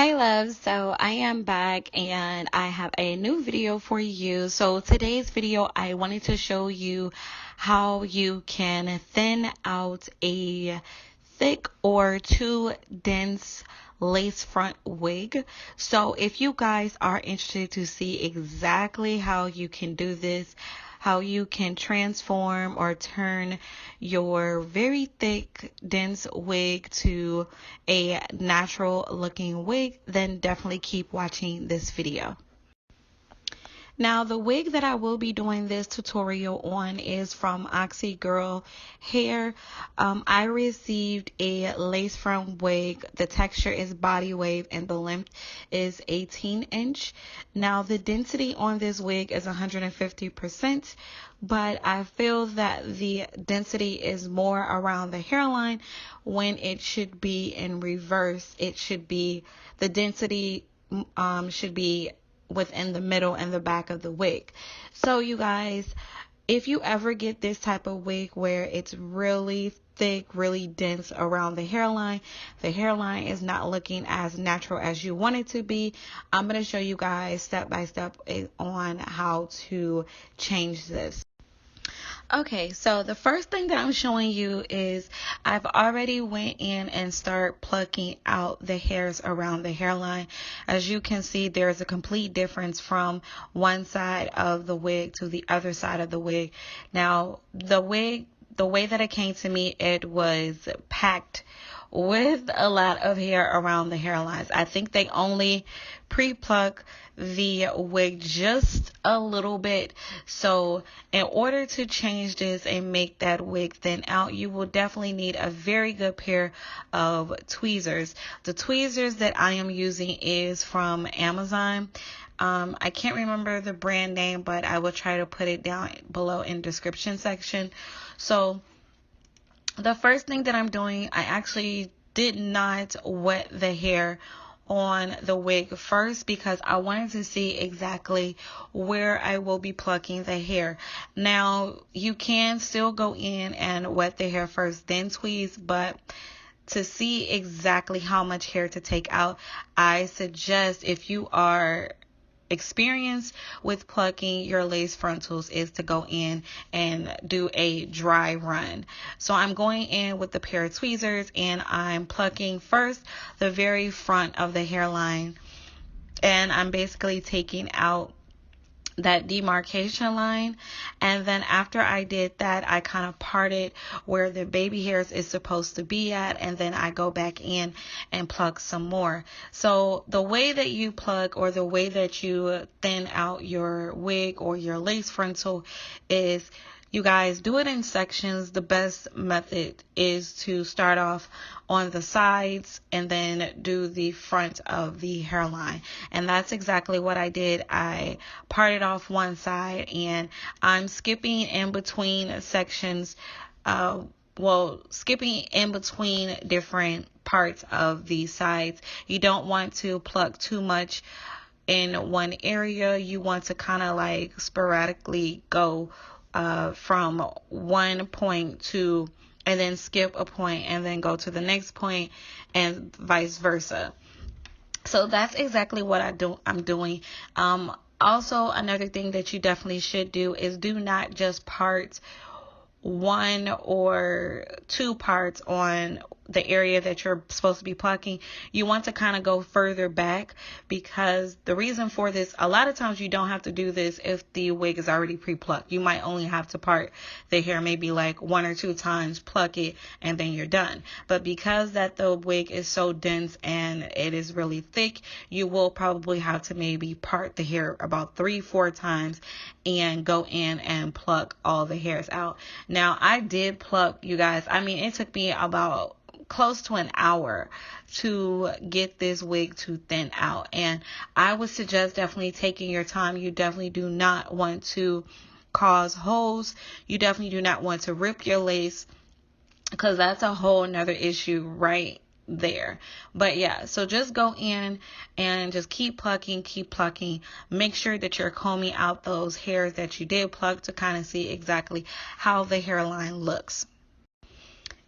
Hey loves, so I am back and I have a new video for you. So today's video I wanted to show you how you can thin out a thick or too dense lace front wig. So if you guys are interested to see exactly how you can do this, how you can transform or turn your very thick, dense wig to a natural looking wig, then definitely keep watching this video. Now, the wig that I will be doing this tutorial on is from Oxeyegirl Hair. I received a lace front wig. The texture is body wave and the length is 18-inch. Now, the density on this wig is 150%, but I feel that the density is more around the hairline when it should be in reverse. It should be, the density should be within the middle and the back of the wig. So you guys, if you ever get this type of wig where it's really thick, really dense around the hairline is not looking as natural as you want it to be, I'm going to show you guys step by step on how to change this. Okay, so the first thing that I'm showing you is I've already went in and start plucking out the hairs around the hairline. As you can see, there's a complete difference from one side of the wig to the other side of the wig. Now, the way that it came to me, it was packed with a lot of hair around the hairlines. I think they only pre-pluck the wig just a little bit. So in order to change this and make that wig thin out, you will definitely need a very good pair of tweezers. The tweezers that I am using is from Amazon. I can't remember the brand name, but I will try to put it down below in the description section. So the first thing that I'm doing, I actually did not wet the hair on the wig first because I wanted to see exactly where I will be plucking the hair. Now, you can still go in and wet the hair first, then tweeze, but to see exactly how much hair to take out, I suggest, if you are experience with plucking your lace frontals, is to go in and do a dry run. So I'm going in with the pair of tweezers and I'm plucking first the very front of the hairline, and I'm basically taking out that demarcation line. And then after I did that, I kind of parted where the baby hairs is supposed to be at, and then I go back in and pluck some more. So the way that you pluck, or the way that you thin out your wig or your lace frontal, is, you guys, do it in sections. The best method is to start off on the sides and then do the front of the hairline. And that's exactly what I did. I parted off one side and I'm skipping in between sections, skipping in between different parts of the sides. You don't want to pluck too much in one area. You want to kind of like sporadically go from one point to, and then skip a point and then go to the next point, and vice versa. So that's exactly what I'm doing. Also, another thing that you definitely should do is do not just part one or two parts on the area that you're supposed to be plucking. You want to kind of go further back, because the reason for this, a lot of times you don't have to do this if the wig is already pre-plucked. You might only have to part the hair maybe like one or two times, pluck it, and then you're done. But because that the wig is so dense and it is really thick, you will probably have to maybe part the hair about 3-4 times and go in and pluck all the hairs out. Now, I did pluck, you guys. I mean, it took me about close to an hour to get this wig to thin out, and I would suggest definitely taking your time. You definitely do not want to cause holes. You definitely do not want to rip your lace, because that's a whole nother issue right there. But yeah, so just go in and just keep plucking. Make sure that you're combing out those hairs that you did pluck to kind of see exactly how the hairline looks.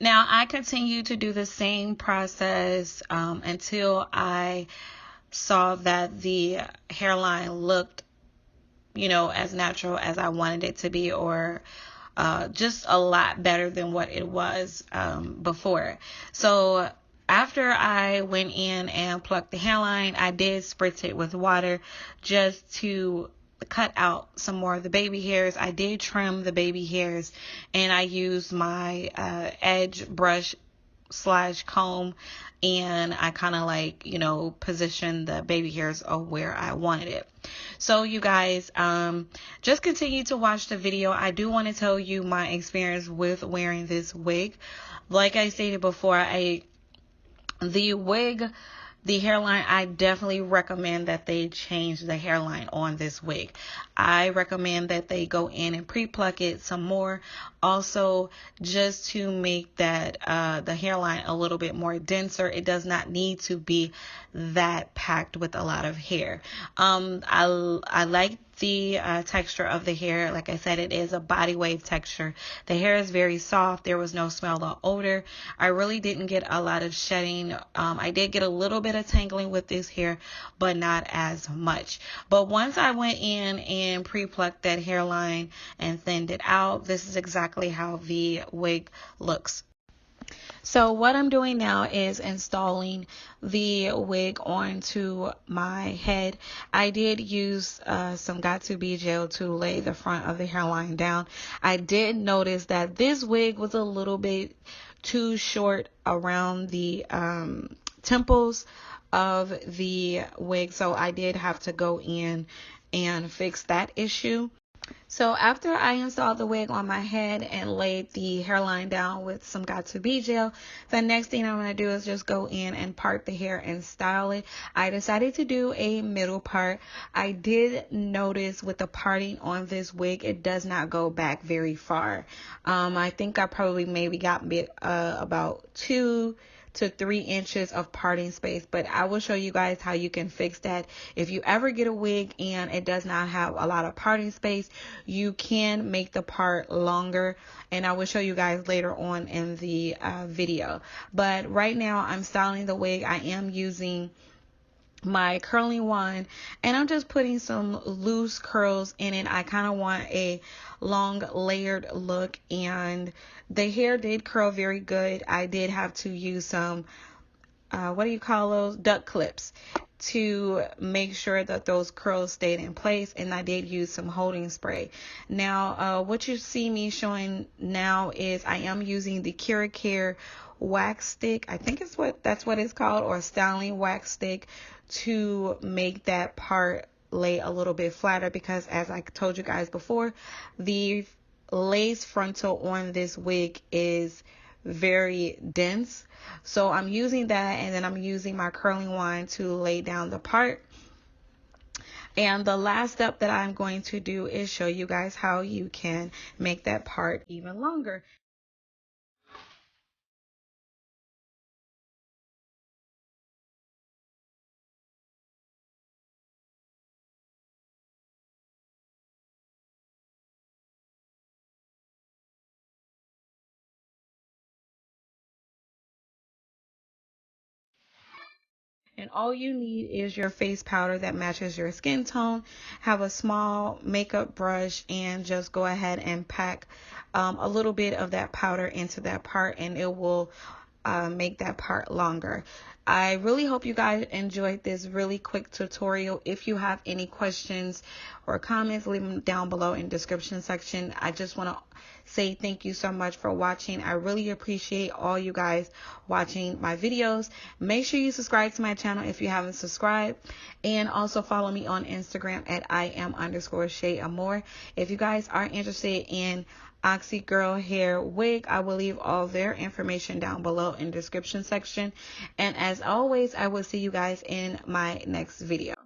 Now, I continue to do the same process until I saw that the hairline looked, you know, as natural as I wanted it to be, or just a lot better than what it was before. So after I went in and plucked the hairline, I did spritz it with water just to cut out some more of the baby hairs. I did trim the baby hairs, and I used my edge brush slash comb, and I kind of like, you know, position the baby hairs of where I wanted it. So you guys, just continue to watch the video. I do want to tell you my experience with wearing this wig. Like I stated before, the hairline, I definitely recommend that they change the hairline on this wig. I recommend that they go in and pre-pluck it some more, also just to make that the hairline a little bit more denser. It does not need to be that packed with a lot of hair. I like the texture of the hair. Like I said, it is a body wave texture. The hair is very soft. There was no smell or odor. I really didn't get a lot of shedding. I did get a little bit of tangling with this hair, but not as much. But once I went in and pre-plucked that hairline and thinned it out, this is exactly how the wig looks. So what I'm doing now is installing the wig onto my head. I did use some Got2b gel to lay the front of the hairline down. I did notice that this wig was a little bit too short around the temples of the wig, so I did have to go in and fix that issue. So after I installed the wig on my head and laid the hairline down with some Got2b gel, the next thing I'm going to do is just go in and part the hair and style it. I decided to do a middle part. I did notice with the parting on this wig, it does not go back very far. I think I probably maybe got about 2 to 3 inches of parting space, but I will show you guys how you can fix that. If you ever get a wig and it does not have a lot of parting space, you can make the part longer, and I will show you guys later on in the video. But right now I'm styling the wig. I am using my curling wand, and I'm just putting some loose curls in it. I kind of want a long layered look, and the hair did curl very good. I did have to use some what do you call those, duck clips, to make sure that those curls stayed in place, and I did use some holding spray. Now what you see me showing now is I am using the Hair wax stick. I think that's what it's called, or styling wax stick, to make that part lay a little bit flatter, because as I told you guys before, the lace frontal on this wig is very dense. So I'm using that, and then I'm using my curling wand to lay down the part. And the last step that I'm going to do is show you guys how you can make that part even longer. And all you need is your face powder that matches your skin tone. Have a small makeup brush and just go ahead and pack a little bit of that powder into that part, and it will make that part longer. I really hope you guys enjoyed this really quick tutorial. If you have any questions or comments, leave them down below in the description section. I just want to say thank you so much for watching. I really appreciate all you guys watching my videos. Make sure you subscribe to my channel if you haven't subscribed, and also follow me on Instagram at @IAM_Shay Amour. If you guys are interested in Oxeyegirl Hair wig, I will leave all their information down below in the description section. And as always, I will see you guys in my next video.